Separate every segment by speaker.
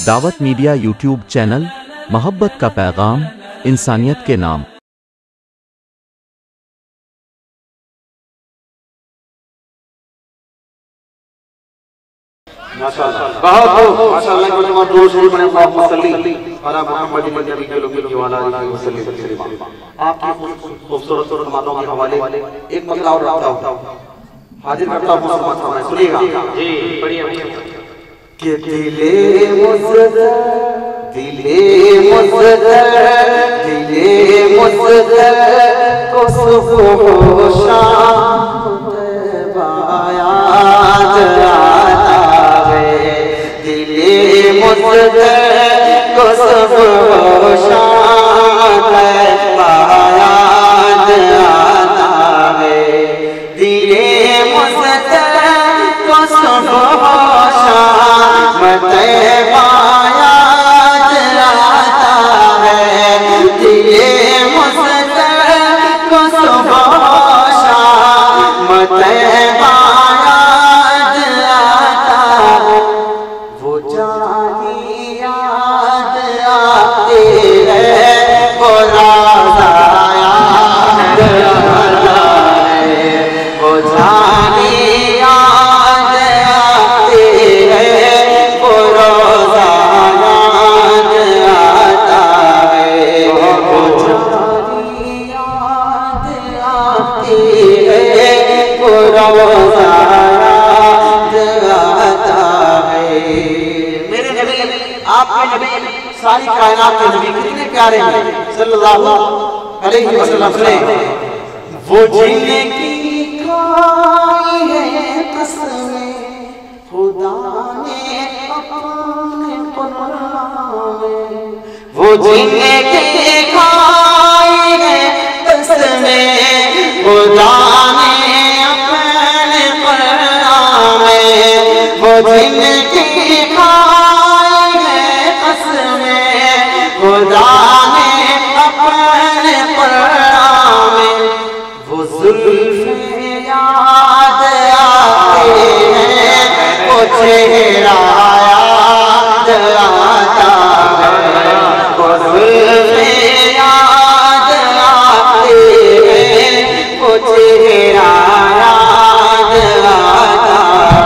Speaker 1: दावत media YouTube channel, मोहब्बत का पैगाम, इंसानियत के नाम।
Speaker 2: खूबसूरत बातों के हवाले एक मसला और रखता हूँ, हाजिर करता हूँ, सुनिएगा जी। बढ़िया कि दिले मुज़्ज़र को सुबह शाम बायात आता है, दिले मुज़्ज़र को सुबह शाम बायात आता है, दिले मुज़्ज़र को सुबह शाम बायात आता है, दिले मुज़्ज़र को सुबह शाम बायात आता है, वो जानी याद आती है, वो राज़ा याद आता है, वो जानी याद आती है, वो रोज़ा याद आता है, वो जानी याद आती है, वो रोज़ा याद आता है। मेरे नबी, आपके नबी, सारी कायनात के नबी कितने प्यारे हैं सल्लल्लाहु अलैहि वसल्लम से। वो जिनकी खाई है कसमें खुदा ने अपने कुरान में, वो जिनकी खाई है कसमें खुदा ने अपने कुरान में, वो जिनकी खाई है कसमें खुदा ने अपने कुरान में, वो जुल्फ़े याद आते हैं, वो चेहरा याद आता है, वो जुल्फ़े याद आते हैं, वो चेहरा याद आता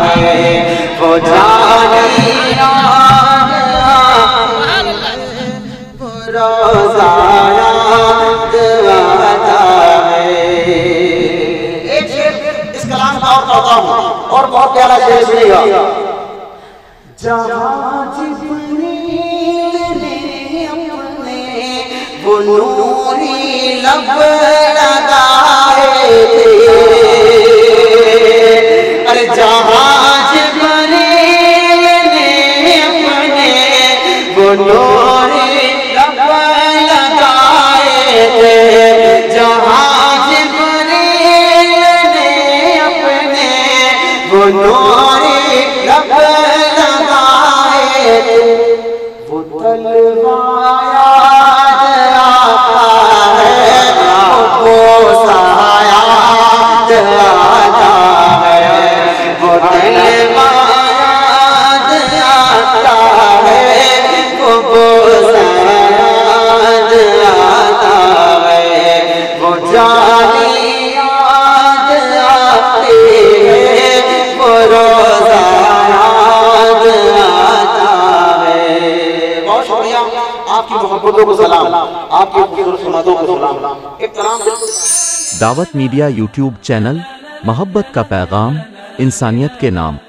Speaker 2: है, वो जानी याद आती है, वो रोज़ा याद आता है। एक शेर इस कलाम का और पढ़ता हूँ, और बहुत प्यारा शेर सुनिएगा। जहाँ जिब्रील ने अपने वो नूरी लब लगाए थे, अरे जहाँ जिब्रील ने अपने वो नूरी लब लगाए थे, जहाँ जिब्रील ने अपने वो नूरी लब लगाए थे, वो तलवार याद आता है, वो साया याद आता है, वो तलवार याद आता है, वो साया याद आता है, वो जानी याद आती है, वो रोज़ा याद आता है। बहुत शुक्रिया, आपकी मोहब्बतों को सलाम, आपकी खूबसूरत सुनातों को सलाम। एक कलाम
Speaker 1: दावत मीडिया यूट्यूब चैनल, मोहब्बत का पैगाम, इंसानियत के नाम।